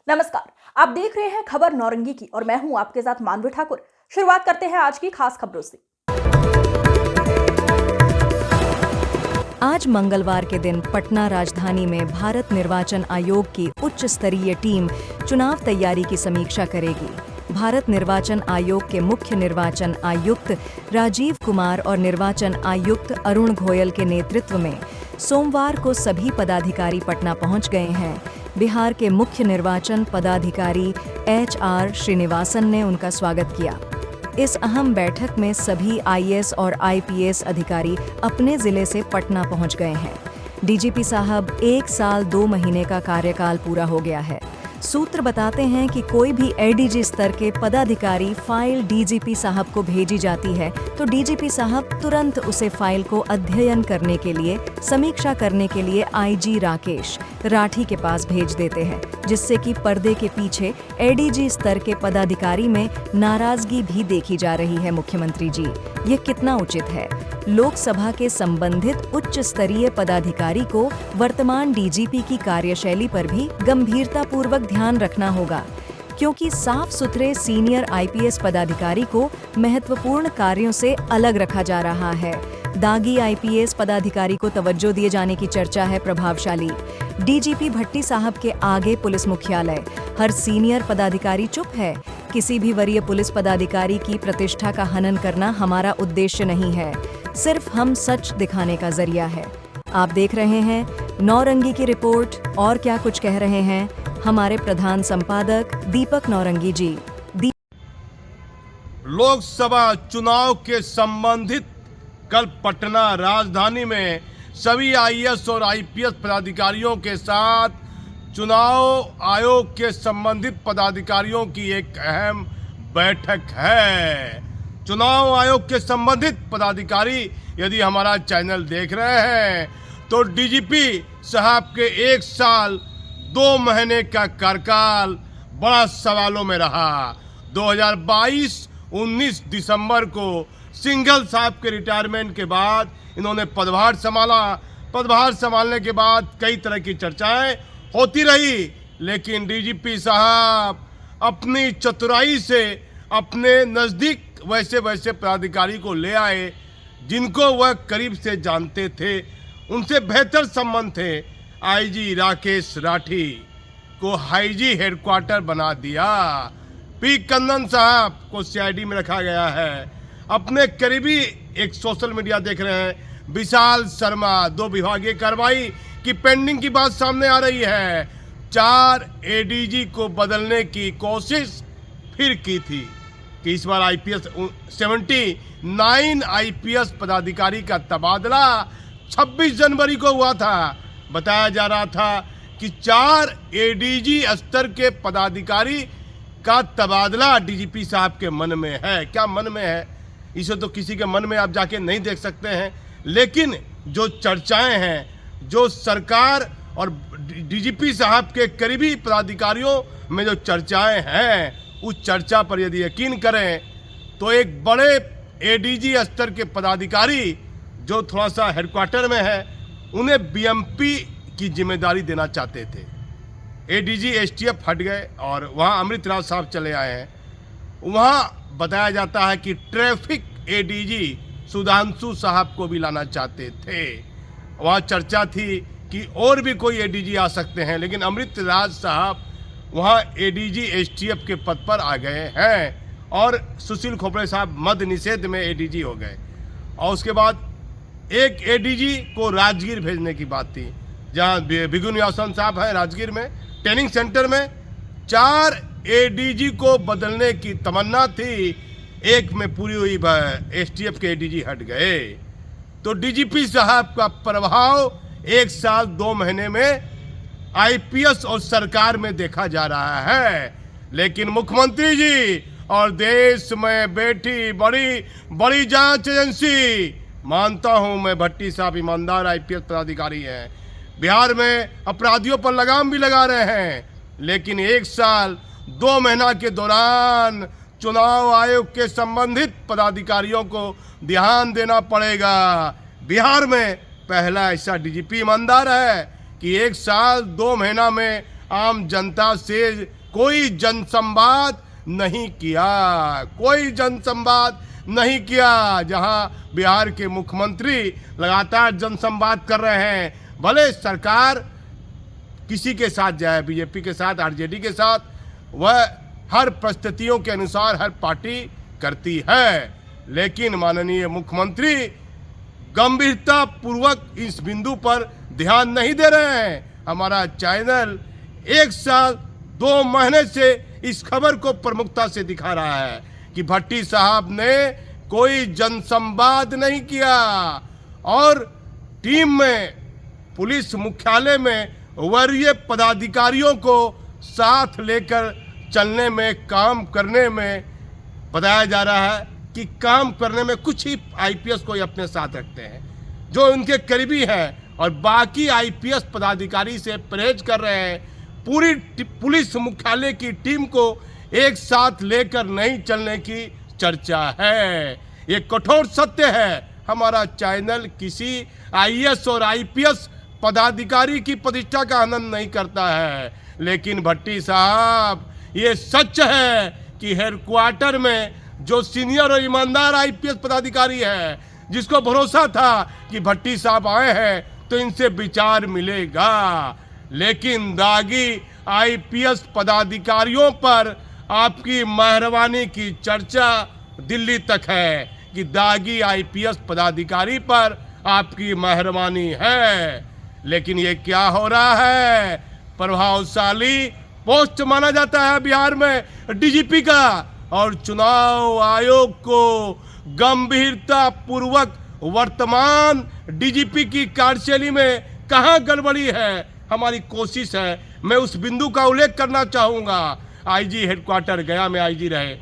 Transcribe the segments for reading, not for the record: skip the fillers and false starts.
नमस्कार, आप देख रहे हैं खबर नौरंगी की और मैं हूं आपके साथ मानवी ठाकुर। शुरुआत करते हैं आज की खास खबरों से। आज मंगलवार के दिन पटना राजधानी में भारत निर्वाचन आयोग की उच्च स्तरीय टीम चुनाव तैयारी की समीक्षा करेगी। भारत निर्वाचन आयोग के मुख्य निर्वाचन आयुक्त राजीव कुमार और निर्वाचन आयुक्त अरुण गोयल के नेतृत्व में सोमवार को सभी पदाधिकारी पटना पहुंच गए हैं। बिहार के मुख्य निर्वाचन पदाधिकारी HR श्रीनिवासन ने उनका स्वागत किया। इस अहम बैठक में सभी IAS और IPS अधिकारी अपने जिले से पटना पहुंच गए हैं। DGP साहब 1 साल 2 महीने का कार्यकाल पूरा हो गया है। सूत्र बताते हैं कि कोई भी ADG स्तर के पदाधिकारी फाइल DGP साहब को भेजी जाती है तो DGP साहब तुरंत उसे फाइल को अध्ययन करने के लिए, समीक्षा करने के लिए IG राकेश राठी के पास भेज देते हैं, जिससे कि पर्दे के पीछे ADG स्तर के पदाधिकारी में नाराजगी भी देखी जा रही है। मुख्यमंत्री जी, ये कितना उचित है? लोकसभा के संबंधित उच्च स्तरीय पदाधिकारी को वर्तमान DGP की कार्यशैली पर भी गंभीरतापूर्वक ध्यान रखना होगा, क्योंकि साफ सुथरे सीनियर IPS पदाधिकारी को महत्वपूर्ण कार्यों से अलग रखा जा रहा है। दागी IPS पदाधिकारी को तवज्जो दिए जाने की चर्चा है प्रभावशाली। DGP भट्टी साहब के आगे पुलिस मुख्यालय, हर सीनियर पदाधिकारी चुप है। किसी भी वरीय पुलिस पदाधिकारी की प्रतिष्ठा का हनन करना हमारा उद्देश्य नहीं है, सिर्फ हम सच दिखाने का जरिया है। आप देख रहे हैं नौरंगी की रिपोर्ट। और क्या कुछ कह रहे हैं हमारे प्रधान संपादक दीपक नौरंगी जी। लोकसभा चुनाव के संबंधित कल पटना राजधानी में सभी IAS और IPS पदाधिकारियों के साथ चुनाव आयोग के संबंधित पदाधिकारियों की एक अहम बैठक है। चुनाव आयोग के संबंधित पदाधिकारी यदि हमारा चैनल देख रहे हैं तो DGP साहब के 1 साल 2 महीने का कार्यकाल बड़ा सवालों में रहा। 2022-19 दिसंबर को सिंघल साहब के रिटायरमेंट के बाद इन्होंने पदभार संभाला। पदभार संभालने के बाद कई तरह की चर्चाएं होती रही, लेकिन DGP साहब अपनी चतुराई से अपने नज़दीक वैसे पदाधिकारी को ले आए जिनको वह करीब से जानते थे, उनसे बेहतर संबंध थे। IG राकेश राठी को IG हेडक्वार्टर बना दिया। P कन्नन साहब को CID में रखा गया है। अपने करीबी एक सोशल मीडिया देख रहे हैं विशाल शर्मा, 2 विभागीय कार्रवाई की पेंडिंग की बात सामने आ रही है। 4 ADG को बदलने की कोशिश फिर की थी कि इस बार 79 IPS पदाधिकारी का तबादला 26 जनवरी को हुआ था। बताया जा रहा था कि 4 ADG स्तर के पदाधिकारी का तबादला DGP साहब के मन में है। क्या मन में है, इसे तो किसी के मन में आप जाके नहीं देख सकते हैं, लेकिन जो चर्चाएं हैं, जो सरकार और DGP साहब के करीबी पदाधिकारियों में जो चर्चाएं हैं, उस चर्चा पर यदि यकीन करें तो एक बड़े ADG स्तर के पदाधिकारी जो थोड़ा सा हेडक्वार्टर में है, उन्हें BMP की जिम्मेदारी देना चाहते थे। ADG STF हट गए और वहाँ अमृतराज साहब चले आए हैं। वहाँ बताया जाता है कि ट्रैफिक ADG सुधांशु साहब को भी लाना चाहते थे। वहाँ चर्चा थी कि और भी कोई ADG आ सकते हैं, लेकिन अमृतराज साहब वहाँ ADG STF के पद पर आ गए हैं और सुशील खोपड़े साहब मद्य निषेध में ADG हो गए। और उसके बाद एक ADG को राजगीर भेजने की बात थी, जहाँ बिगुन यासन साहब हैं राजगीर में ट्रेनिंग सेंटर में। 4 ADG को बदलने की तमन्ना थी, एक में पूरी हुई, STF के ADG हट गए। तो DGP साहब का प्रभाव 1 साल 2 महीने में IPS और सरकार में देखा जा रहा है। लेकिन मुख्यमंत्री जी और देश में बैठी बड़ी जांच एजेंसी, मानता हूं मैं भट्टी साहब ईमानदार IPS पदाधिकारी हैं, बिहार में अपराधियों पर लगाम भी लगा रहे हैं, लेकिन 1 साल 2 महीना के दौरान चुनाव आयोग के संबंधित पदाधिकारियों को ध्यान देना पड़ेगा। बिहार में पहला ऐसा DGP ईमानदार है कि 1 साल 2 महीना में आम जनता से कोई जनसंवाद नहीं किया, कोई जनसंवाद नहीं किया। जहां बिहार के मुख्यमंत्री लगातार जनसंवाद कर रहे हैं, भले सरकार किसी के साथ जाए, बीजेपी के साथ, आरजेडी के साथ, वह हर परिस्थितियों के अनुसार हर पार्टी करती है, लेकिन माननीय मुख्यमंत्री गंभीरता पूर्वक इस बिंदु पर ध्यान नहीं दे रहे हैं। हमारा चैनल 1 साल 2 महीने से इस खबर को प्रमुखता से दिखा रहा है कि भट्टी साहब ने कोई जनसंवाद नहीं किया और टीम में, पुलिस मुख्यालय में वरीय पदाधिकारियों को साथ लेकर चलने में, काम करने में, बताया जा रहा है कि काम करने में कुछ ही आईपीएस को अपने साथ रखते हैं जो उनके करीबी हैं, और बाकी आईपीएस पदाधिकारी से परहेज कर रहे हैं। पूरी पुलिस मुख्यालय की टीम को एक साथ लेकर नहीं चलने की चर्चा है। ये कठोर सत्य है। हमारा चैनल किसी आईएएस और आईपीएस पदाधिकारी की प्रतिष्ठा का आनंद नहीं करता है, लेकिन भट्टी साहब, ये सच है कि हेडक्वार्टर में जो सीनियर और ईमानदार आईपीएस पदाधिकारी है, जिसको भरोसा था कि भट्टी साहब आए हैं तो इनसे विचार मिलेगा, लेकिन दागी आईपीएस पदाधिकारियों पर आपकी मेहरबानी की चर्चा दिल्ली तक है कि दागी आईपीएस पदाधिकारी पर आपकी मेहरबानी है। लेकिन ये क्या हो रहा है? प्रभावशाली पोस्ट माना जाता है बिहार में डीजीपी का, और चुनाव आयोग को गंभीरता पूर्वक वर्तमान डीजीपी की कार्यशैली में कहां गड़बड़ी है, हमारी कोशिश है। मैं उस बिंदु का उल्लेख करना चाहूंगा। आईजी हेडक्वार्टर गया में आईजी रहे,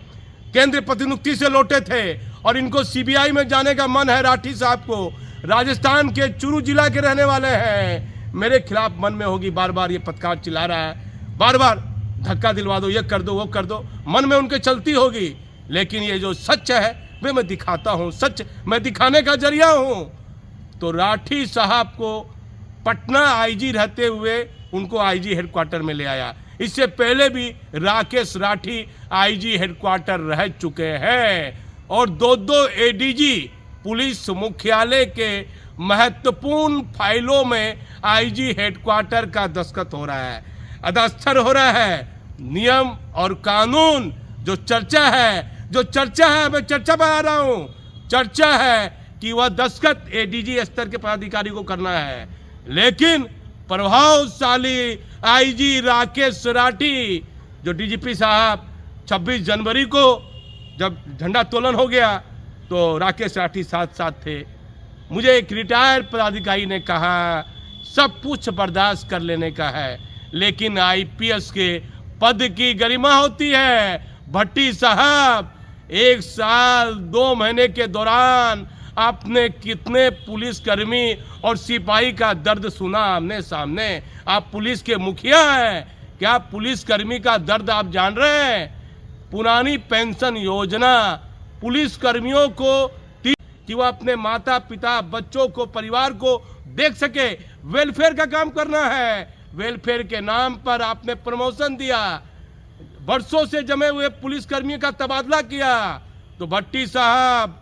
केंद्र प्रतिनियुक्ति से लौटे थे और इनको सीबीआई में जाने का मन है। राठी साहब को राजस्थान के चुरू जिला के रहने वाले हैं। मेरे खिलाफ मन में होगी, बार बार ये पत्रकार चिल्ला रहा है, बार बार धक्का दिलवा दो, ये कर दो, वो कर दो, मन में उनके चलती होगी, लेकिन ये जो सच है वे मैं दिखाता हूँ। सच मैं दिखाने का जरिया हूँ। तो राठी साहब को पटना आईजी रहते हुए उनको आईजी हेडक्वार्टर में ले आया। इससे पहले भी राकेश राठी आईजी हेडक्वार्टर रह चुके हैं और 2 एडीजी पुलिस मुख्यालय के महत्वपूर्ण फाइलों में आईजी हेडक्वार्टर का दस्तखत हो रहा है, हस्ताक्षर हो रहा है। नियम और कानून जो चर्चा है मैं चर्चा पर आ रहा हूं। चर्चा है कि वह दस्तखत एडीजी स्तर के पदाधिकारी को करना है, लेकिन प्रभावशाली आईजी राकेश राठी, जो डीजीपी साहब 26 जनवरी को जब झंडा तोलन हो गया तो राकेश राठी साथ थे। मुझे एक रिटायर्ड पदाधिकारी ने कहा सब कुछ बर्दाश्त कर लेने का है, लेकिन आईपीएस के पद की गरिमा होती है। भट्टी साहब, 1 साल 2 महीने के दौरान आपने कितने पुलिसकर्मी और सिपाही का दर्द सुना आमने सामने। आप पुलिस के मुखिया हैं, क्या पुलिसकर्मी का दर्द आप जान रहे हैं? पुरानी पेंशन योजना पुलिसकर्मियों को कि वह अपने माता पिता, बच्चों को, परिवार को देख सके, वेलफेयर का काम करना है। वेलफेयर के नाम पर आपने प्रमोशन दिया, बरसों से जमे हुए पुलिसकर्मियों का तबादला किया। तो भट्टी साहब,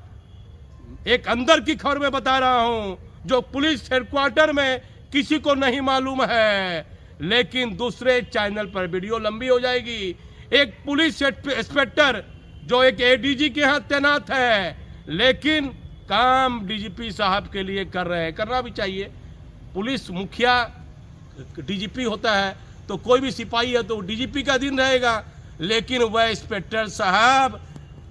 एक अंदर की खबर में बता रहा हूं जो पुलिस हेडक्वार्टर में किसी को नहीं मालूम है, लेकिन दूसरे चैनल पर वीडियो लंबी हो जाएगी। एक पुलिस इंस्पेक्टर जो एक एडीजी के यहाँ तैनात है, लेकिन काम डीजीपी साहब के लिए कर रहे हैं, करना भी चाहिए। पुलिस मुखिया डीजीपी होता है तो कोई भी सिपाही है तो डीजीपी का दिन रहेगा, लेकिन वह इंस्पेक्टर साहब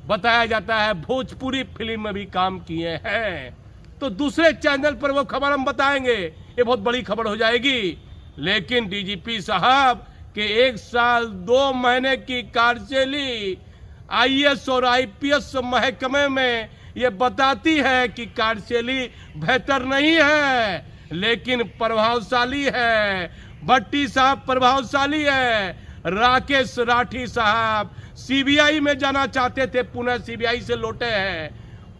बताया जाता है भोजपुरी फिल्म में भी काम किए हैं। तो दूसरे चैनल पर वो खबर हम बताएंगे, ये बहुत बड़ी खबर हो जाएगी। लेकिन डीजीपी साहब के 1 साल 2 महीने की कार्यशैली आईएएस और आईपीएस महकमे में ये बताती है कि कार्यशैली बेहतर नहीं है, लेकिन प्रभावशाली है। भट्टी साहब प्रभावशाली है। राकेश राठी साहब सीबीआई में जाना चाहते थे, पुनः सीबीआई से लौटे हैं,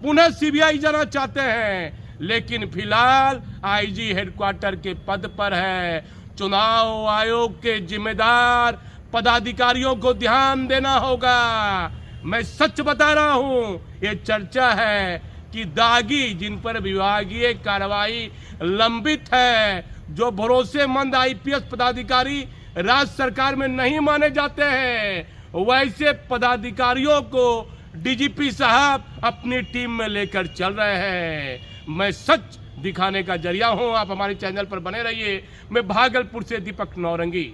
पुनः सीबीआई जाना चाहते हैं, लेकिन फिलहाल आईजी हेडक्वार्टर के पद पर है। चुनाव आयोग के जिम्मेदार पदाधिकारियों को ध्यान देना होगा। मैं सच बता रहा हूं, ये चर्चा है कि दागी जिन पर विभागीय कार्रवाई लंबित है, जो भरोसेमंद आईपीएस पदाधिकारी राज्य सरकार में नहीं माने जाते हैं, वैसे पदाधिकारियों को डीजीपी साहब अपनी टीम में लेकर चल रहे हैं। मैं सच दिखाने का जरिया हूं। आप हमारे चैनल पर बने रहिए। मैं भागलपुर से दीपक नौरंगी।